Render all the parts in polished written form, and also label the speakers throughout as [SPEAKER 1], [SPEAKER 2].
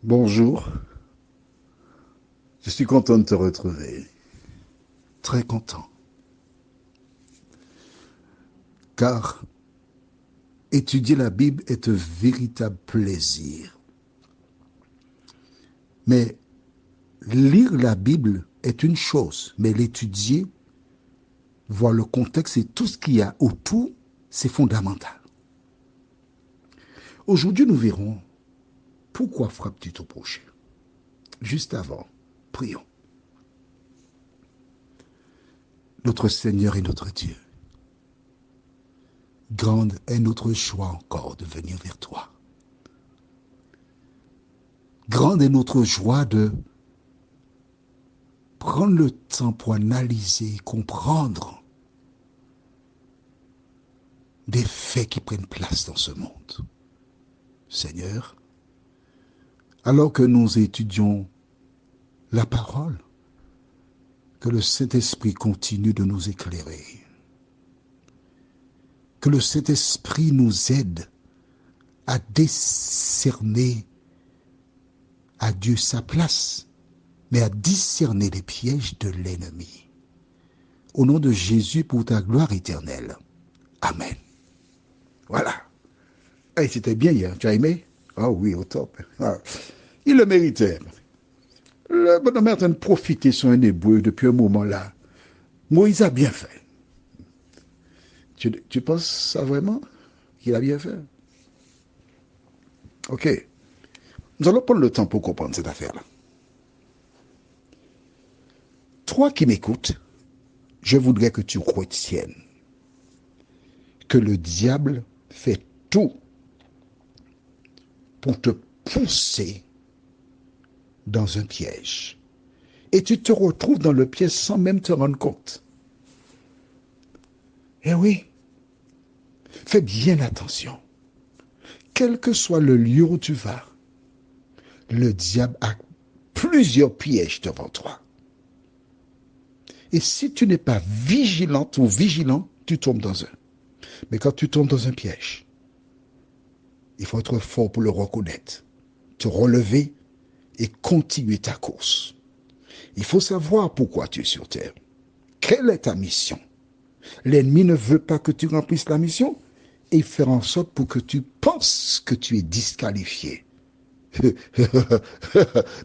[SPEAKER 1] Bonjour, je suis content de te retrouver, très content, car étudier la Bible est un véritable plaisir. Mais lire la Bible est une chose, mais l'étudier, voir le contexte et tout ce qu'il y a autour, c'est fondamental. Aujourd'hui, nous verrons pourquoi frappes-tu ton prochain. Juste avant, prions. Notre Seigneur et notre Dieu, grande est notre joie encore de venir vers toi. Grande est notre joie de prendre le temps pour analyser, comprendre des faits qui prennent place dans ce monde. Seigneur, alors que nous étudions la parole, que le Saint-Esprit continue de nous éclairer. Que le Saint-Esprit nous aide à décerner à Dieu sa place, mais à discerner les pièges de l'ennemi. Au nom de Jésus, pour ta gloire éternelle. Amen. Voilà. Hey, c'était bien hier, tu as aimé? Ah oui, au top. Ah, il le méritait. Le bonhomme est en train de profiter sur un hébreu depuis un moment là. Moïse a bien fait. Tu penses ça vraiment? Qu'il a bien fait? Ok. Nous allons prendre le temps pour comprendre cette affaire-là. Toi qui m'écoutes, je voudrais que tu retiennes que le diable fait tout pour te pousser dans un piège. Et tu te retrouves dans le piège sans même te rendre compte. Eh oui, fais bien attention. Quel que soit le lieu où tu vas, le diable a plusieurs pièges devant toi. Et si tu n'es pas vigilante ou vigilant, tu tombes dans un. Mais quand tu tombes dans un piège, il faut être fort pour le reconnaître, te relever et continuer ta course. Il faut savoir pourquoi tu es sur terre. Quelle est ta mission? L'ennemi ne veut pas que tu remplisses la mission et faire en sorte pour que tu penses que tu es disqualifié.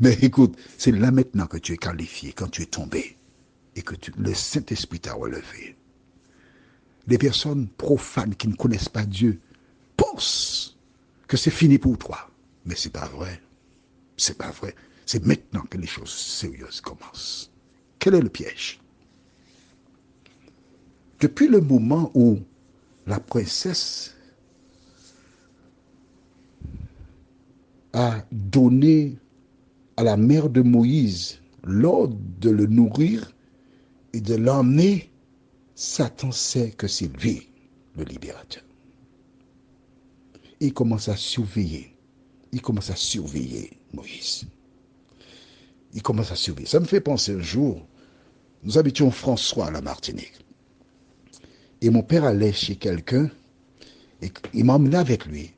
[SPEAKER 1] Mais écoute, c'est là maintenant que tu es qualifié, quand tu es tombé et que le Saint-Esprit t'a relevé. Les personnes profanes qui ne connaissent pas Dieu pensent que c'est fini pour toi. Mais c'est pas vrai. C'est pas vrai. C'est maintenant que les choses sérieuses commencent. Quel est le piège? Depuis le moment où la princesse a donné à la mère de Moïse l'ordre de le nourrir et de l'emmener, Satan sait que c'est lui, le libérateur. Il commence à surveiller. Il commence à surveiller Moïse. Il commence à surveiller. Ça me fait penser un jour, nous habitions François à la Martinique. Et mon père allait chez quelqu'un et il m'a emmené avec lui.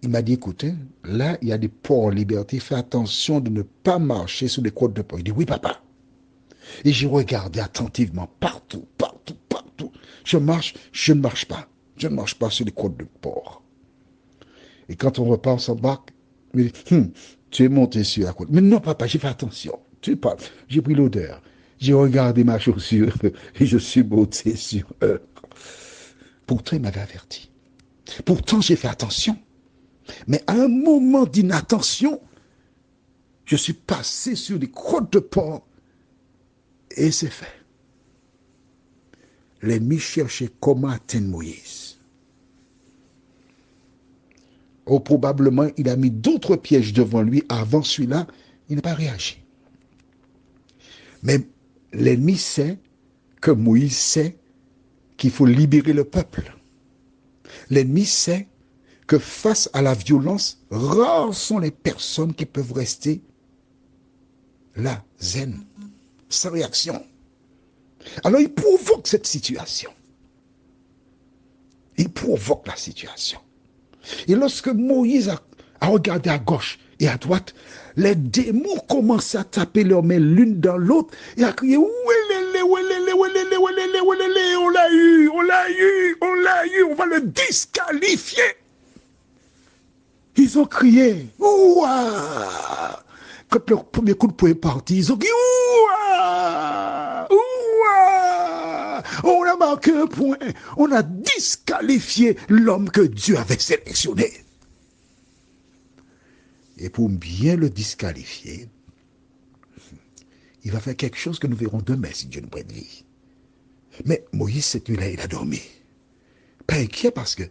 [SPEAKER 1] Il m'a dit, écoutez, là, il y a des porcs en liberté, fais attention de ne pas marcher sur les côtes de porc. Il dit, oui, papa. Et j'ai regardé attentivement partout, partout, partout. Je ne marche pas. Je ne marche pas sur les côtes de porc. Et quand on repart, on s'embarque, il me dit, tu es monté sur la côte. Mais non, papa, j'ai fait attention. Tu parles. J'ai pris l'odeur. J'ai regardé ma chaussure et je suis monté sur eux. Pourtant, il m'avait averti. Pourtant, j'ai fait attention. Mais à un moment d'inattention, je suis passé sur les côtes de porc et c'est fait. L'ennemi cherchait comment atteindre Moïse. Ou probablement, il a mis d'autres pièges devant lui avant celui-là, il n'a pas réagi. Mais l'ennemi sait que Moïse sait qu'il faut libérer le peuple. L'ennemi sait que face à la violence, rares sont les personnes qui peuvent rester là, zen, sans réaction. Alors il provoque cette situation. Il provoque la situation. Et lorsque Moïse à regarder à gauche et à droite, les démons commencent à taper leurs mains l'une dans l'autre et à crier ouélélé, ouélélé, ouélélé, ouélélé, ouélélé, on l'a eu, on l'a eu, on l'a eu, on va le disqualifier. Ils ont crié ouah. Quand leur premier coup de poing est parti, ils ont dit ouah, ouah. On a marqué un point, on a disqualifié l'homme que Dieu avait sélectionné. Et pour bien le disqualifier, il va faire quelque chose que nous verrons demain si Dieu nous prête vie. Mais Moïse, cette nuit-là, il a dormi. Pas inquiet parce que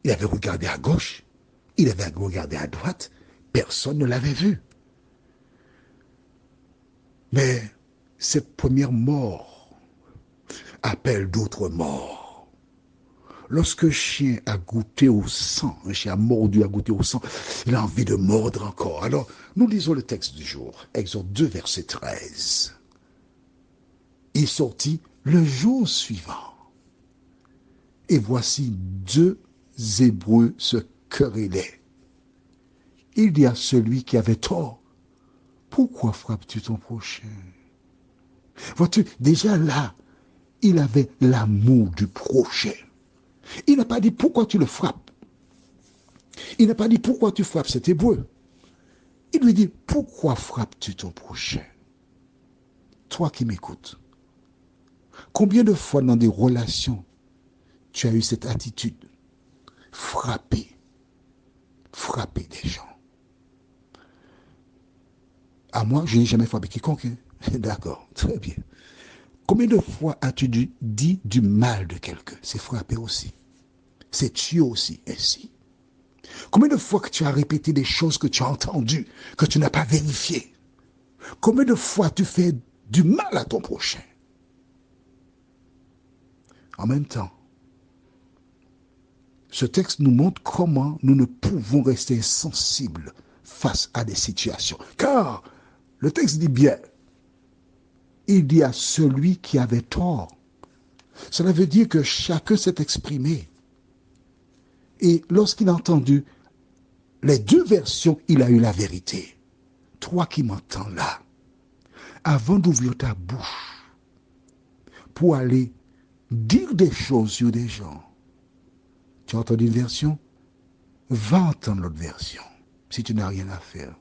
[SPEAKER 1] il avait regardé à gauche, il avait regardé à droite, personne ne l'avait vu. Mais cette première mort appelle d'autres morts. Lorsque un chien a goûté au sang, un chien a mordu, a goûté au sang, il a envie de mordre encore. Alors, nous lisons le texte du jour, Exode 2, verset 13. Il sortit le jour suivant. Et voici deux Hébreux se querellaient. Il dit à celui qui avait tort, pourquoi frappes-tu ton prochain? Vois-tu, déjà là, il avait l'amour du prochain. Il n'a pas dit pourquoi tu le frappes. Il n'a pas dit pourquoi tu frappes cet Hébreu. Il lui dit pourquoi frappes-tu ton prochain? Toi qui m'écoutes, combien de fois dans des relations tu as eu cette attitude? Frapper des gens. À moi, je n'ai jamais frappé quiconque. D'accord, très bien. Combien de fois as-tu dit du mal de quelqu'un? C'est frapper aussi. C'est tuer aussi, ainsi. Combien de fois que tu as répété des choses que tu as entendues, que tu n'as pas vérifiées? Combien de fois tu fais du mal à ton prochain? En même temps, ce texte nous montre comment nous ne pouvons rester insensibles face à des situations. Car le texte dit bien, il dit à celui qui avait tort. Cela veut dire que chacun s'est exprimé. Et lorsqu'il a entendu les deux versions, il a eu la vérité. Toi qui m'entends là, avant d'ouvrir ta bouche pour aller dire des choses sur des gens, tu as entendu une version? Va entendre l'autre version, si tu n'as rien à faire.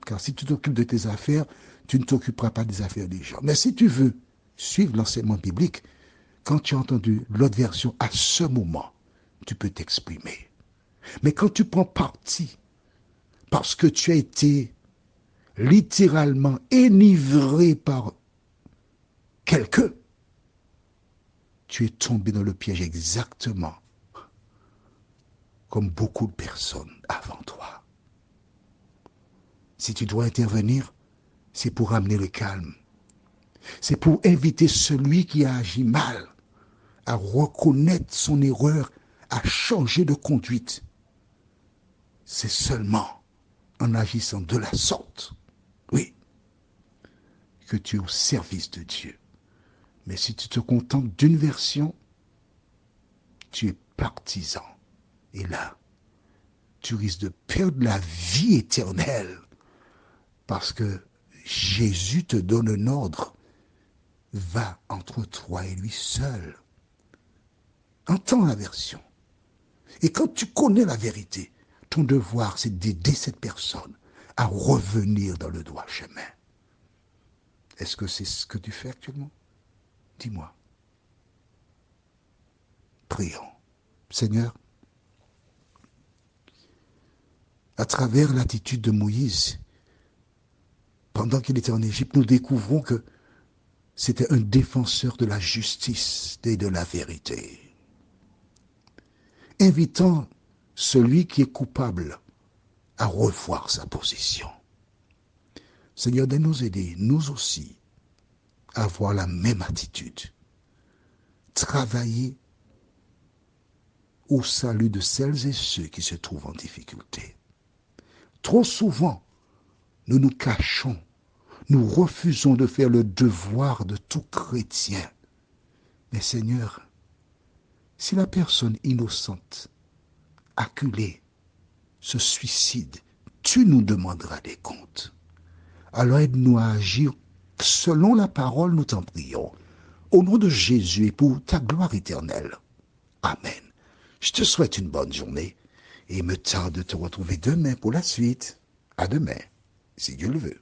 [SPEAKER 1] Car si tu t'occupes de tes affaires, tu ne t'occuperas pas des affaires des gens. Mais si tu veux suivre l'enseignement biblique, quand tu as entendu l'autre version, à ce moment, tu peux t'exprimer. Mais quand tu prends parti, parce que tu as été littéralement enivré par quelqu'un, tu es tombé dans le piège exactement comme beaucoup de personnes avant toi. Si tu dois intervenir, c'est pour amener le calme. C'est pour inviter celui qui a agi mal à reconnaître son erreur, à changer de conduite. C'est seulement en agissant de la sorte, oui, que tu es au service de Dieu. Mais si tu te contentes d'une version, tu es partisan. Et là, tu risques de perdre la vie éternelle parce que Jésus te donne un ordre. Va entre toi et lui seul. Entends la version. Et quand tu connais la vérité, ton devoir, c'est d'aider cette personne à revenir dans le droit chemin. Est-ce que c'est ce que tu fais actuellement? Dis-moi. Prions. Seigneur, à travers l'attitude de Moïse, pendant qu'il était en Égypte, nous découvrons que c'était un défenseur de la justice et de la vérité. Invitant celui qui est coupable à revoir sa position. Seigneur, de nous aider, nous aussi, à avoir la même attitude. Travailler au salut de celles et ceux qui se trouvent en difficulté. Trop souvent, nous nous cachons, nous refusons de faire le devoir de tout chrétien. Mais Seigneur, si la personne innocente, acculée, se suicide tu nous demanderas des comptes. Alors aide-nous à agir selon la parole, nous t'en prions. Au nom de Jésus et pour ta gloire éternelle. Amen. Je te souhaite une bonne journée et me tarde de te retrouver demain pour la suite. À demain, si Dieu le veut.